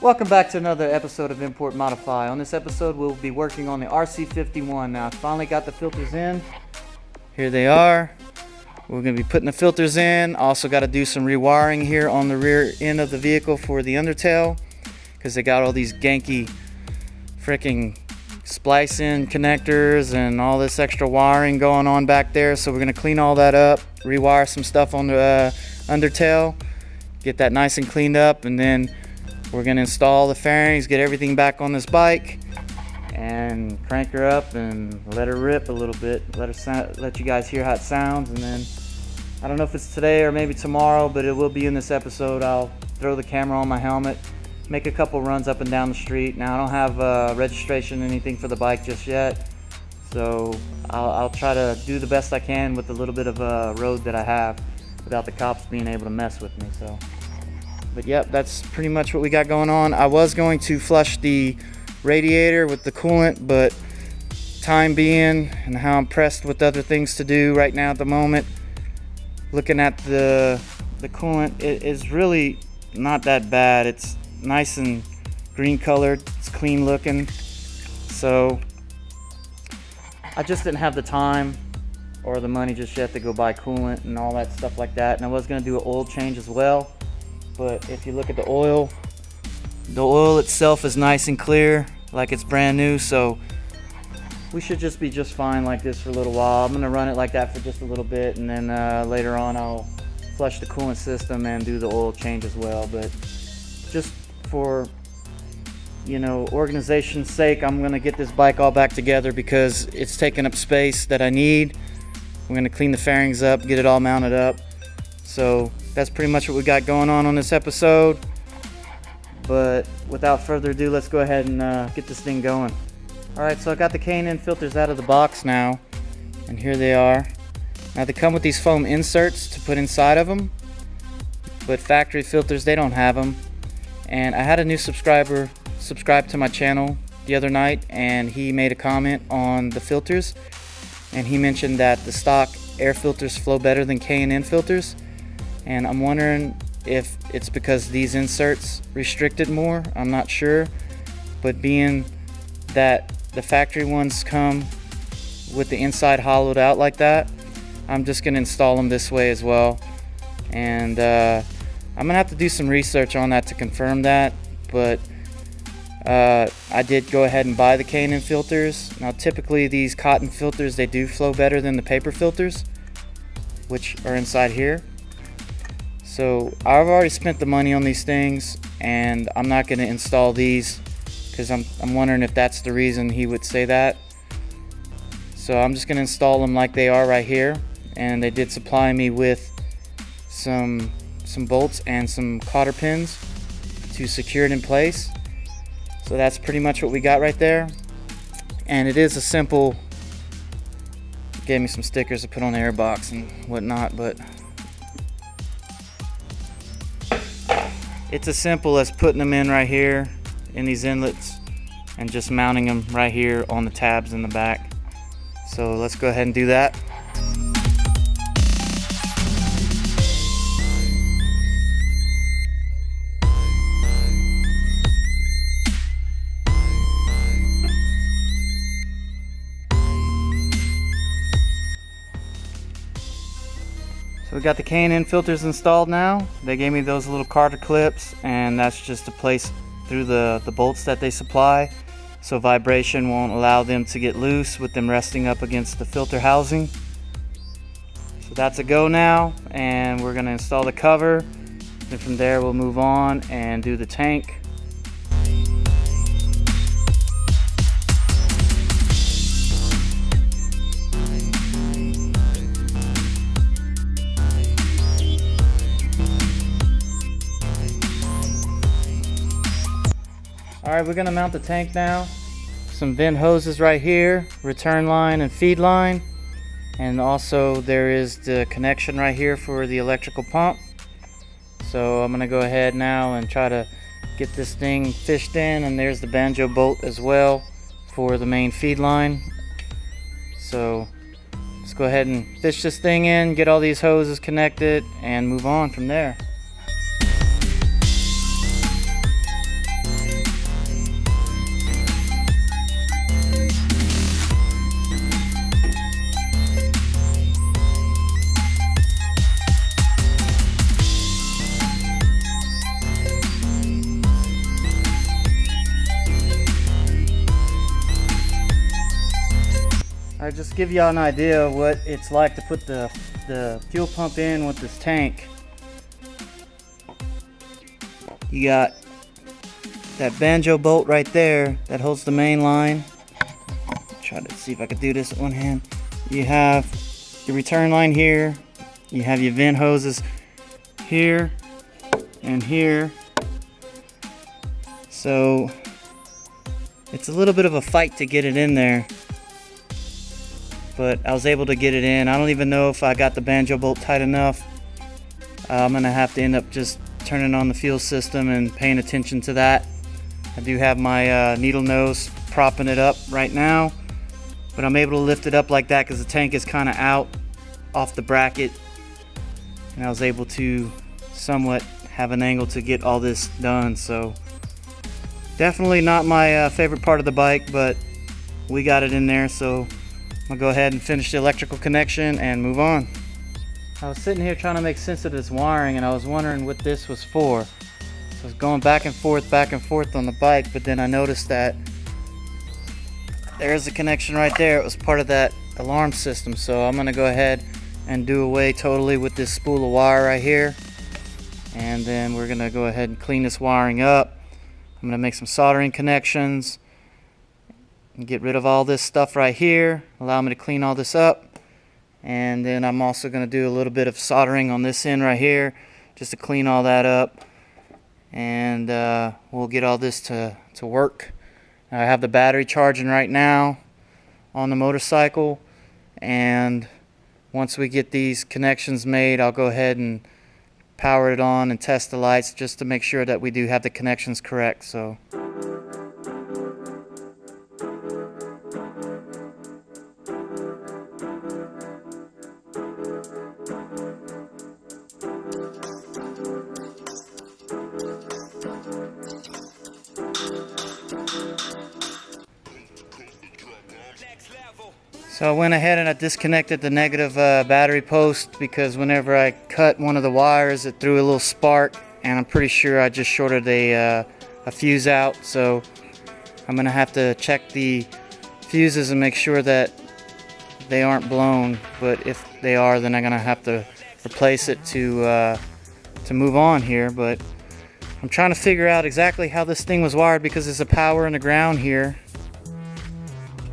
Welcome back to another episode of Import Modify. On this episode we'll be working on the RC51. Now I finally got the filters in. Here they are. We're going to be putting the filters in. Also got to do some rewiring here on the rear end of the vehicle for the Undertail, because they got all these ganky freaking splice-in connectors and all this extra wiring going on back there. So we're going to clean all that up, rewire some stuff on the Undertail, get that nice and cleaned up, and then we're going to install the fairings, get everything back on this bike, and crank her up and let her rip a little bit. Let you guys hear how it sounds, and then I don't know if it's today or maybe tomorrow, but it will be in this episode. I'll throw the camera on my helmet, make a couple runs up and down the street. Now I don't have registration or anything for the bike just yet, so I'll try to do the best I can with the little bit of road that I have without the cops being able to mess with me. But yep, that's pretty much what we got going on. I was going to flush the radiator with the coolant, but time being and how I'm pressed with other things to do right now at the moment, looking at the coolant, it is really not that bad. It's nice and green colored, it's clean looking. So I just didn't have the time or the money just yet to go buy coolant and all that stuff like that. And I was going to do an oil change as well, but if you look at the oil itself is nice and clear, like it's brand new. So we should just be just fine like this for a little while. I'm going to run it like that for just a little bit, and then later on I'll flush the coolant system and do the oil change as well. But just for, organization's sake, I'm going to get this bike all back together because it's taking up space that I need. We're going to clean the fairings up, get it all mounted up. So that's pretty much what we got going on this episode. But without further ado, let's go ahead and get this thing going. Alright, so I got the K&N filters out of the box now, and here they are. Now they come with these foam inserts to put inside of them, but factory filters, they don't have them. And I had a new subscriber subscribe to my channel the other night, and he made a comment on the filters, and he mentioned that the stock air filters flow better than K&N filters. And I'm wondering if it's because these inserts restrict it more. I'm not sure, but being that the factory ones come with the inside hollowed out like that, I'm just going to install them this way as well. And I'm going to have to do some research on that to confirm that, but I did go ahead and buy the K&N filters. Now typically these cotton filters, they do flow better than the paper filters, which are inside here. So I've already spent the money on these things, and I'm not going to install these because I'm wondering if that's the reason he would say that. So I'm just going to install them like they are right here, and they did supply me with some bolts and some cotter pins to secure it in place. So that's pretty much what we got right there. And it is a simple, gave me some stickers to put on the airbox and whatnot, but it's as simple as putting them in right here in these inlets and just mounting them right here on the tabs in the back. So let's go ahead and do that. So we got the K&N filters installed now. They gave me those little carter clips, and that's just to place through the bolts that they supply, so vibration won't allow them to get loose with them resting up against the filter housing. So that's a go now, and we're going to install the cover. Then from there we'll move on and do the tank. Alright, we're going to mount the tank now. Some vent hoses right here, return line and feed line. And also there is the connection right here for the electrical pump. So I'm going to go ahead now and try to get this thing fished in. And there's the banjo bolt as well for the main feed line. So let's go ahead and fish this thing in, get all these hoses connected, and move on from there. Alright, just give y'all an idea of what it's like to put the fuel pump in with this tank. You got that banjo bolt right there that holds the main line. Try to see if I could do this with one hand. You have your return line here. You have your vent hoses here and here. So it's a little bit of a fight to get it in there, but I was able to get it in. I don't even know if I got the banjo bolt tight enough. I'm gonna have to end up just turning on the fuel system and paying attention to that. I do have my needle nose propping it up right now, but I'm able to lift it up like that because the tank is kind of out off the bracket, and I was able to somewhat have an angle to get all this done. So definitely not my favorite part of the bike, but we got it in there, so I'm gonna go ahead and finish the electrical connection and move on. I was sitting here trying to make sense of this wiring, and I was wondering what this was for. So I was going back and forth on the bike, but then I noticed that there's a connection right there. It was part of that alarm system, so I'm gonna go ahead and do away totally with this spool of wire right here, and then we're gonna go ahead and clean this wiring up. I'm gonna make some soldering connections and get rid of all this stuff right here, allow me to clean all this up. And then I'm also going to do a little bit of soldering on this end right here just to clean all that up, and we'll get all this to work. I have the battery charging right now on the motorcycle, and once we get these connections made, I'll go ahead and power it on and test the lights just to make sure that we do have the connections correct. So I went ahead and I disconnected the negative battery post, because whenever I cut one of the wires it threw a little spark, and I'm pretty sure I just shorted a fuse out. So I'm gonna have to check the fuses and make sure that they aren't blown, but if they are, then I'm gonna have to replace it to move on here. But I'm trying to figure out exactly how this thing was wired, because there's a power in the ground here,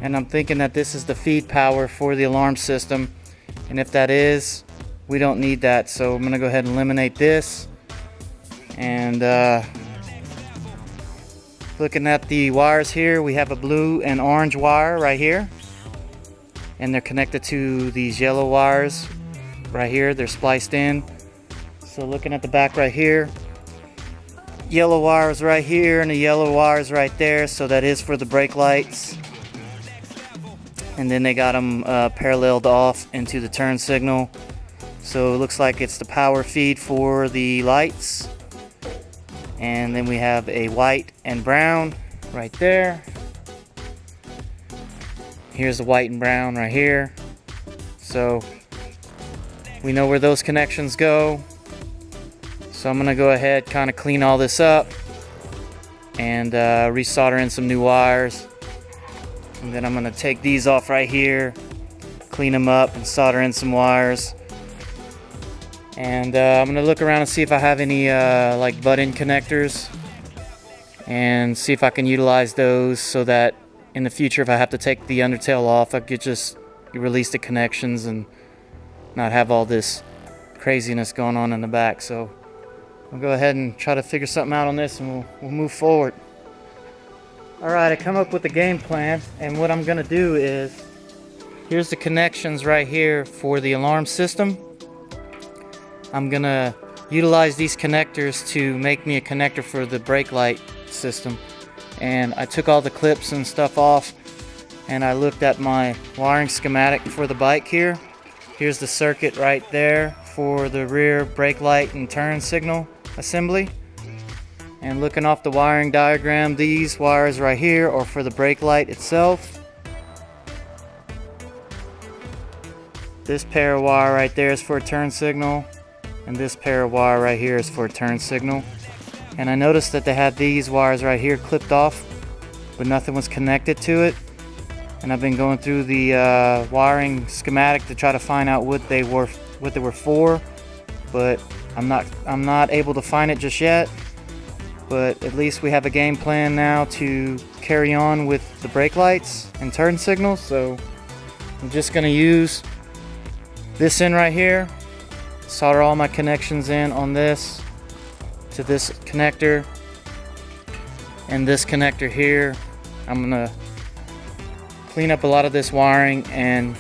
and I'm thinking that this is the feed power for the alarm system, and if that is, we don't need that. So I'm gonna go ahead and eliminate this. And looking at the wires here, we have a blue and orange wire right here, and they're connected to these yellow wires right here. They're spliced in. So looking at the back right here, yellow wires right here and the yellow wires right there, so that is for the brake lights. And then they got them paralleled off into the turn signal, so it looks like it's the power feed for the lights. And then we have a white and brown right there. Here's the white and brown right here, so we know where those connections go. So I'm gonna go ahead, kind of clean all this up and resolder in some new wires. And then I'm gonna take these off right here, clean them up and solder in some wires. And I'm gonna look around and see if I have any like butt-in connectors, and see if I can utilize those, so that in the future, if I have to take the Undertail off, I could just release the connections and not have all this craziness going on in the back. So I'll go ahead and try to figure something out on this, and we'll move forward. Alright, I come up with a game plan, and what I'm gonna do is, here's the connections right here for the alarm system. I'm gonna utilize these connectors to make me a connector for the brake light system. And I took all the clips and stuff off, and I looked at my wiring schematic for the bike here. Here's the circuit right there for the rear brake light and turn signal assembly. And looking off the wiring diagram, these wires right here are for the brake light itself. This pair of wire right there is for a turn signal, and this pair of wire right here is for a turn signal. And I noticed that they had these wires right here clipped off, but nothing was connected to it. and I've been going through the wiring schematic to try to find out what they were for, but I'm not able to find it just yet. But at least we have a game plan now to carry on with the brake lights and turn signals. So I'm just going to use this end right here, solder all my connections in on this to this connector, and this connector here. I'm going to clean up a lot of this wiring and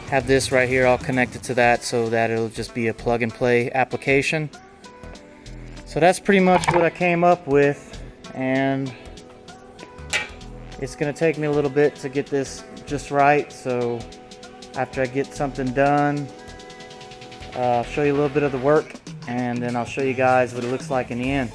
have this right here all connected to that, so that it'll just be a plug and play application. So that's pretty much what I came up with, and it's gonna take me a little bit to get this just right. So after I get something done, I'll show you a little bit of the work, and then I'll show you guys what it looks like in the end.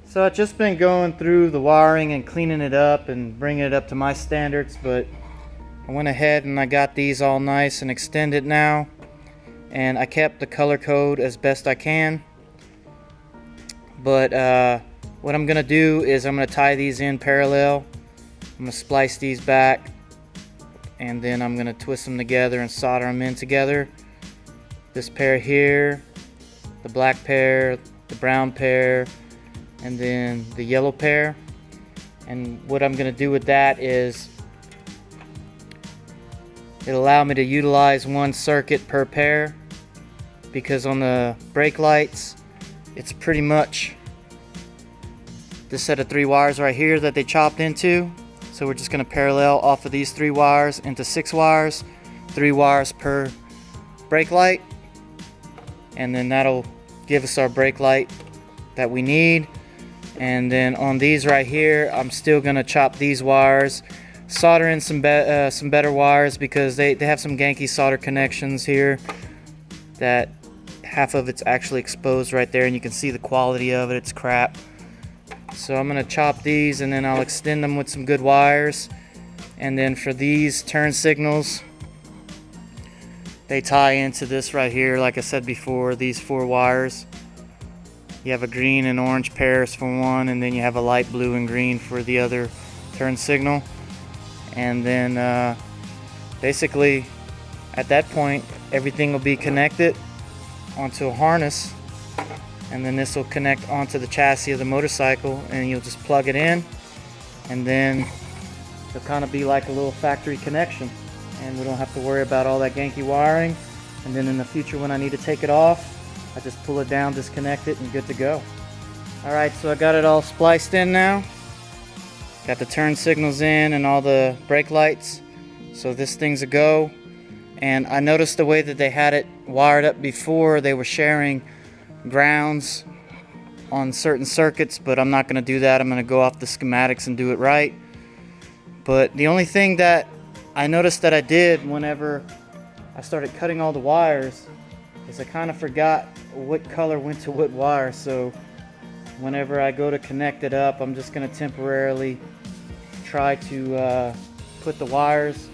So I've just been going through the wiring and cleaning it up and bringing it up to my standards, but I went ahead and I got these all nice and extended now, and I kept the color code as best I can. But what I'm gonna do is I'm gonna tie these in parallel. I'm gonna splice these back, and then I'm gonna twist them together and solder them in together. This pair here, the black pair, the brown pair, and then the yellow pair. And what I'm gonna do with that is it'll allow me to utilize one circuit per pair, because on the brake lights it's pretty much this set of 3 wires right here that they chopped into. So we're just gonna parallel off of these 3 wires into 6 wires, 3 wires per brake light, and then that'll give us our brake light that we need. And then on these right here, I'm still gonna chop these wires, solder in some better wires, because they have some ganky solder connections here that half of it's actually exposed right there, and you can see the quality of it. It's crap. So I'm gonna chop these, and then I'll extend them with some good wires. And then for these turn signals, they tie into this right here. Like I said before, these 4 wires. You have a green and orange pairs for one, and then you have a light blue and green for the other turn signal. And then basically at that point everything will be connected onto a harness, and then this will connect onto the chassis of the motorcycle, and you'll just plug it in, and then it'll kind of be like a little factory connection, and we don't have to worry about all that ganky wiring. And then in the future, when I need to take it off, I just pull it down, disconnect it, and good to go. Alright, so I got it all spliced in now. Got the turn signals in and all the brake lights. So this thing's a go. And I noticed the way that they had it wired up before, they were sharing grounds on certain circuits, but I'm not going to do that. I'm going to go off the schematics and do it right. But the only thing that I noticed that I did whenever I started cutting all the wires is I kind of forgot what color went to what wire. So whenever I go to connect it up, I'm just going to temporarily try to put the wires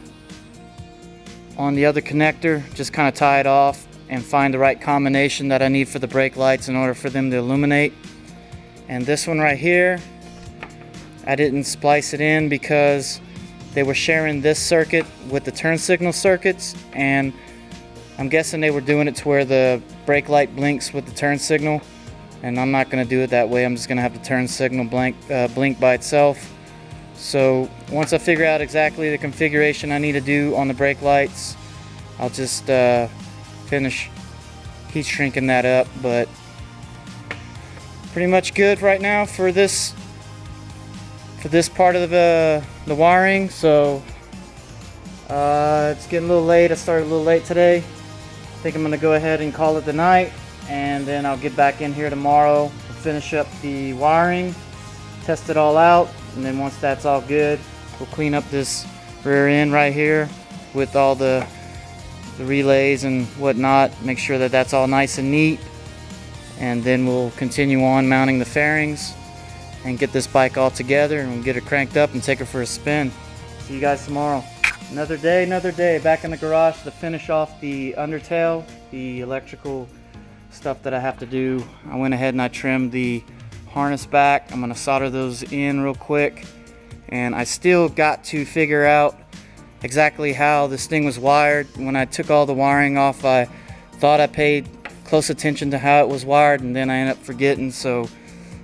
on the other connector, just kind of tie it off and find the right combination that I need for the brake lights in order for them to illuminate. And this one right here, I didn't splice it in because they were sharing this circuit with the turn signal circuits, and I'm guessing they were doing it to where the brake light blinks with the turn signal, and I'm not going to do it that way. I'm just going to have the turn signal blink by itself. So once I figure out exactly the configuration I need to do on the brake lights, I'll just finish heat shrinking that up. But pretty much good right now for this part of the wiring. So it's getting a little late. I started a little late today, think I'm gonna go ahead and call it the night, and then I'll get back in here tomorrow to finish up the wiring, test it all out, and then once that's all good, we'll clean up this rear end right here with all the relays and whatnot, make sure that that's all nice and neat, and then we'll continue on mounting the fairings and get this bike all together, and we'll get it cranked up and take her for a spin. See you guys tomorrow. Another day back in the garage to finish off the Undertail, the electrical stuff that I have to do. I went ahead and I trimmed the harness back. I'm gonna solder those in real quick, and I still got to figure out exactly how this thing was wired. When I took all the wiring off, I thought I paid close attention to how it was wired, and then I ended up forgetting. So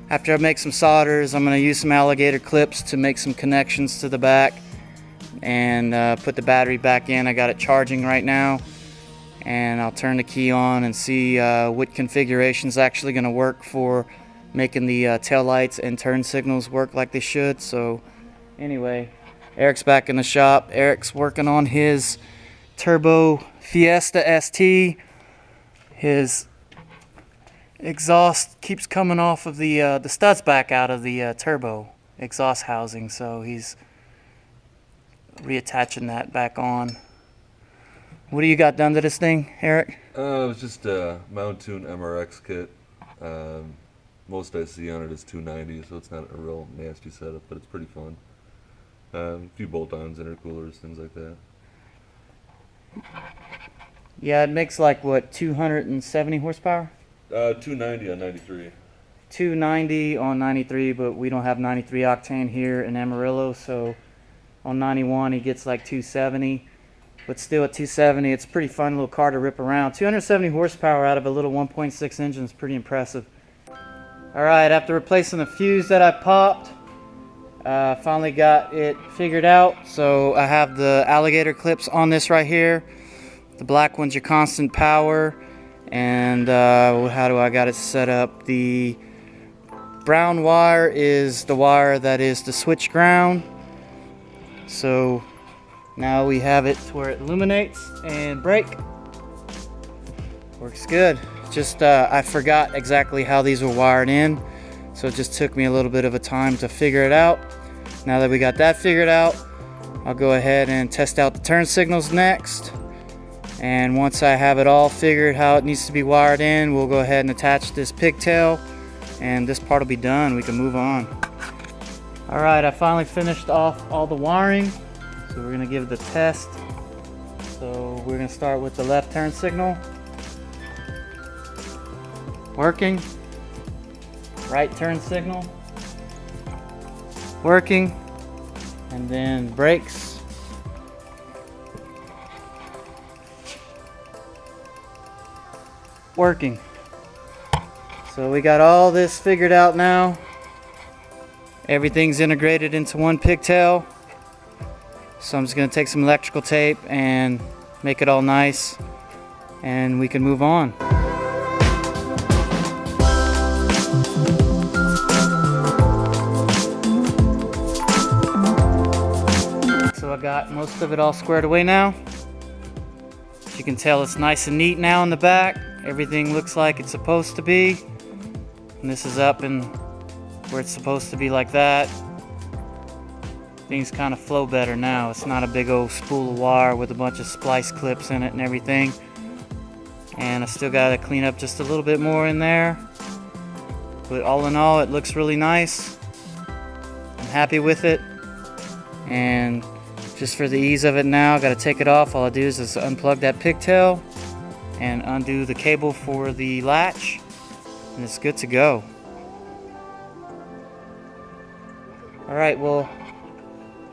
after I make some solders, I'm going to use some alligator clips to make some connections to the back and put the battery back in. I got it charging right now, and I'll turn the key on and see what configuration is actually going to work for making the tail lights and turn signals work like they should. So anyway, Eric's back in the shop. Eric's working on his turbo Fiesta ST. His exhaust keeps coming off of the studs back out of the turbo exhaust housing, so he's reattaching that back on. What do you got done to this thing, Eric? It was just a Mount Tune MRX kit. Most I see on it is 290, so it's not a real nasty setup, but it's pretty fun. A few bolt-ons, intercoolers, things like that. Yeah, it makes like what, 270 horsepower? 290 on 93. 290 on 93, but we don't have 93 octane here in Amarillo, so on 91 he gets like 270. But still at 270, it's a pretty fun little car to rip around. 270 horsepower out of a little 1.6 engine is pretty impressive. Alright, after replacing the fuse that I popped, finally got it figured out. So I have the alligator clips on this right here. The black one's your constant power, and how do I got it set up? The brown wire is the wire that is the switch ground. So now we have it to where it illuminates and brake. Works good. Just I forgot exactly how these were wired in, so it just took me a little bit of a time to figure it out. Now that we got that figured out, I'll go ahead and test out the turn signals next. And once I have it all figured how it needs to be wired in, we'll go ahead and attach this pigtail, and this part will be done. We can move on. Alright, I finally finished off all the wiring, so we're going to give it the test. So we're going to start with the left turn signal. Working. Right turn signal. Working. And then brakes. Working. So we got all this figured out now. Everything's integrated into one pigtail. So I'm just going to take some electrical tape and make it all nice, and we can move on. So I got most of it all squared away now. As you can tell, it's nice and neat now in the back. Everything looks like it's supposed to be. And this is up and where it's supposed to be like that. Things kind of flow better now. It's not a big old spool of wire with a bunch of splice clips in it and everything. And I still got to clean up just a little bit more in there. But all in all, it looks really nice. I'm happy with it. And just for the ease of it now, I got to take it off. All I do is just unplug that pigtail and undo the cable for the latch, and it's good to go. Alright, well,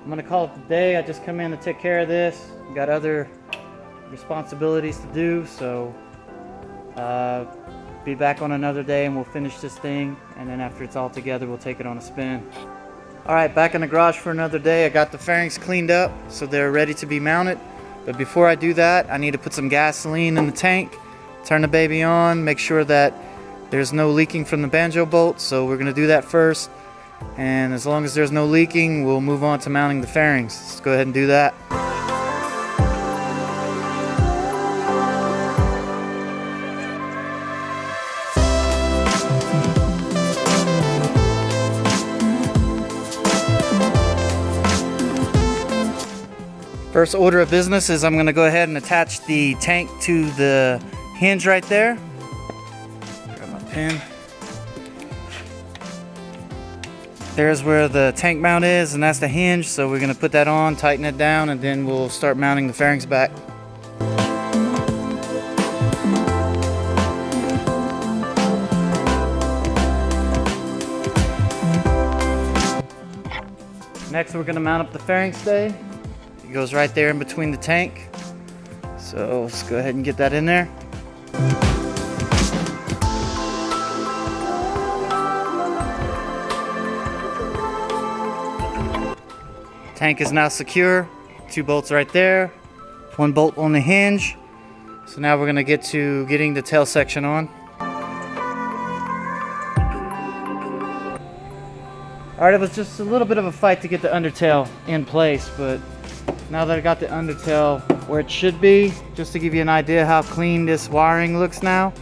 I'm gonna call it the day. I just come in to take care of this. Got other responsibilities to do, so be back on another day and we'll finish this thing, and then after it's all together we'll take it on a spin. Alright, back in the garage for another day. I got the fairings cleaned up so they're ready to be mounted. But before I do that, I need to put some gasoline in the tank, turn the baby on, make sure that there's no leaking from the banjo bolt. So we're going to do that first. And as long as there's no leaking, we'll move on to mounting the fairings. Let's go ahead and do that. First order of business is I'm going to go ahead and attach the tank to the hinge right there. Grab my pin. There's where the tank mount is, and that's the hinge, so we're going to put that on, tighten it down, and then we'll start mounting the fairings back. Next we're going to mount up the fairing stay. It goes right there in between the tank. So let's go ahead and get that in there. Tank is now secure. 2 bolts right there. 1 bolt on the hinge. So now we're going to get to getting the tail section on. Alright, it was just a little bit of a fight to get the undertail in place, but now that I got the undertail where it should be, just to give you an idea how clean this wiring looks now.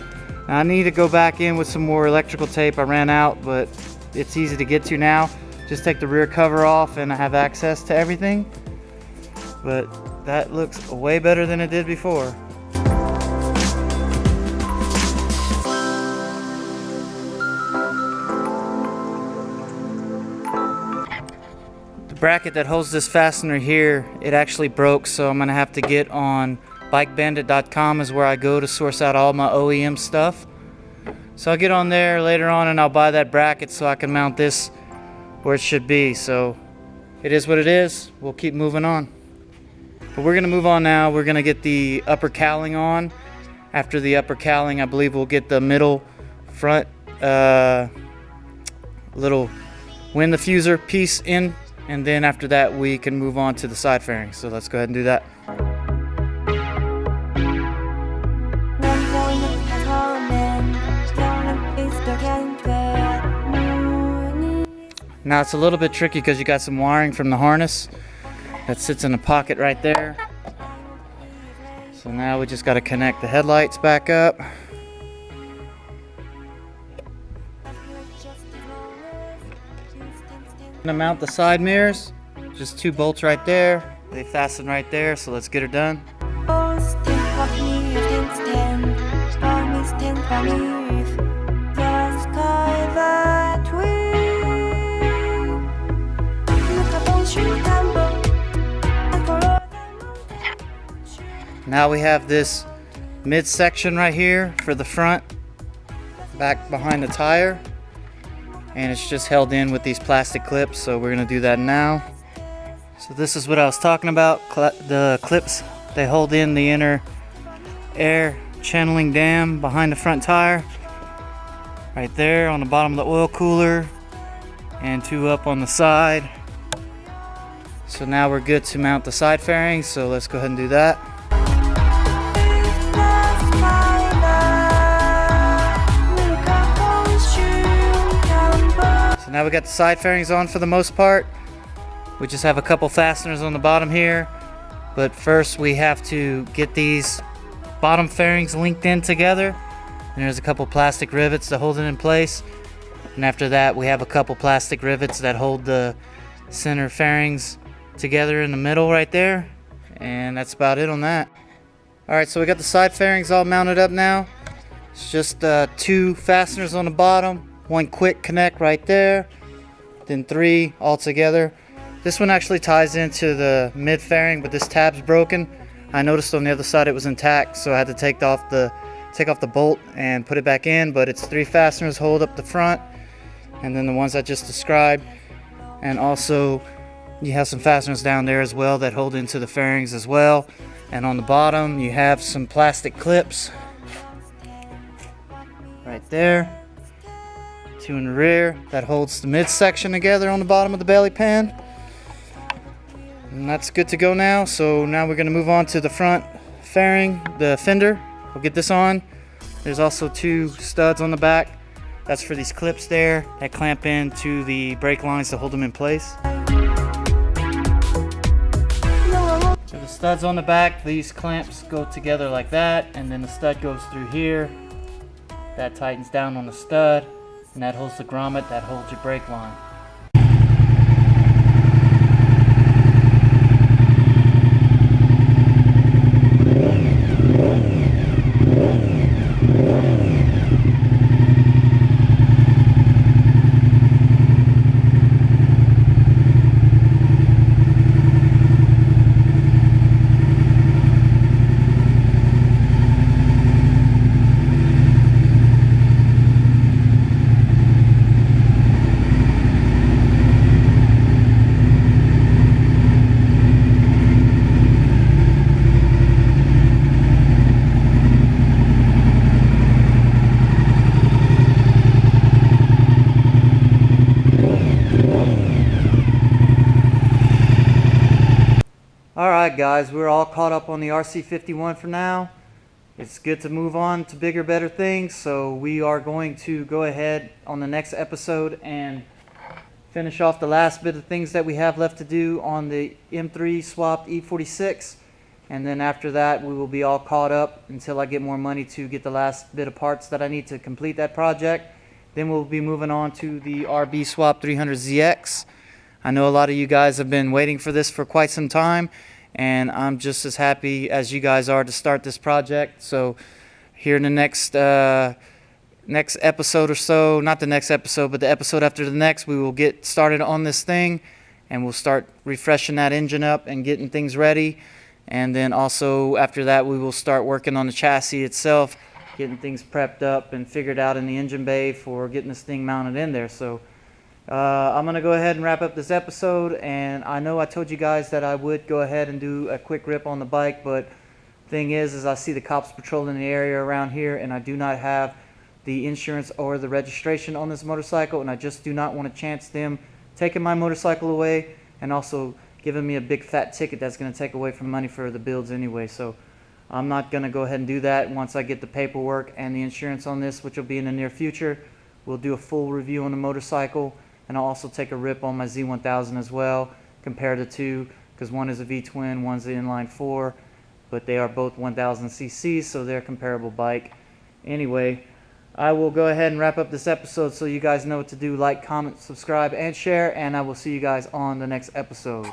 I need to go back in with some more electrical tape. I ran out, but it's easy to get to now. Just take the rear cover off and I have access to everything. But that looks way better than it did before. Bracket that holds this fastener here, it actually broke, so I'm gonna have to get on bikebandit.com is where I go to source out all my OEM stuff. So I'll get on there later on and I'll buy that bracket so I can mount this where it should be. So it is what it is. We'll keep moving on. But we're gonna move on now. We're gonna get the upper cowling on. After the upper cowling, I believe we'll get the middle front little wind diffuser piece in. And then after that, we can move on to the side fairings. So let's go ahead and do that. Now it's a little bit tricky because you got some wiring from the harness that sits in a pocket right there. So now we just got to connect the headlights back up. I'm gonna mount the side mirrors, just 2 bolts right there. They fasten right there, so let's get her done. Now we have this midsection right here for the front, back behind the tire. And it's just held in with these plastic clips, so we're gonna do that now. So this is what I was talking about, the clips. They hold in the inner air channeling dam behind the front tire, right there on the bottom of the oil cooler, and 2 up on the side. So now we're good to mount the side fairings, so let's go ahead and do that. Now we got the side fairings on for the most part. We just have a couple fasteners on the bottom here, but first we have to get these bottom fairings linked in together, and there's a couple plastic rivets to hold it in place, and after that we have a couple plastic rivets that hold the center fairings together in the middle right there, and that's about it on that. Alright, so we got the side fairings all mounted up now. It's just 2 fasteners on the bottom, 1 quick connect right there, then 3 all together. This one actually ties into the mid fairing, but this tab's broken. I noticed on the other side it was intact, so I had to take off the bolt and put it back in, but it's 3 fasteners hold up the front, and then the ones I just described, and also you have some fasteners down there as well that hold into the fairings as well. And on the bottom you have some plastic clips right there. 2 in the rear that holds the midsection together on the bottom of the belly pan. And that's good to go now. So now we're going to move on to the front fairing, the fender. We'll get this on. There's also 2 studs on the back. That's for these clips there that clamp into the brake lines to hold them in place. So the studs on the back, these clamps go together like that, and then the stud goes through here. That tightens down on the stud, and that holds the grommet that holds your brake line. Alright guys, we're all caught up on the RC51 for now. It's good to move on to bigger, better things, so we are going to go ahead on the next episode and finish off the last bit of things that we have left to do on the M3 swapped E46, and then after that we will be all caught up until I get more money to get the last bit of parts that I need to complete that project. Then we'll be moving on to the RB swap 300ZX. I know a lot of you guys have been waiting for this for quite some time, and I'm just as happy as you guys are to start this project. So here in the next episode or so, not the next episode, but the episode after the next, we will get started on this thing, and we'll start refreshing that engine up and getting things ready. And then also after that, we will start working on the chassis itself, getting things prepped up and figured out in the engine bay for getting this thing mounted in there. So I'm going to go ahead and wrap up this episode, and I know I told you guys that I would go ahead and do a quick rip on the bike, but thing is I see the cops patrolling the area around here, and I do not have the insurance or the registration on this motorcycle, and I just do not want to chance them taking my motorcycle away and also giving me a big fat ticket that's going to take away from money for the builds anyway. So I'm not going to go ahead and do that. Once I get the paperwork and the insurance on this, which will be in the near future, we'll do a full review on the motorcycle, and I'll also take a rip on my Z1000 as well, compare the two, because one is a V-twin, one's the inline 4, but they are both 1000 cc's, so they're a comparable bike. Anyway, I will go ahead and wrap up this episode so you guys know what to do. Like, comment, subscribe, and share, and I will see you guys on the next episode.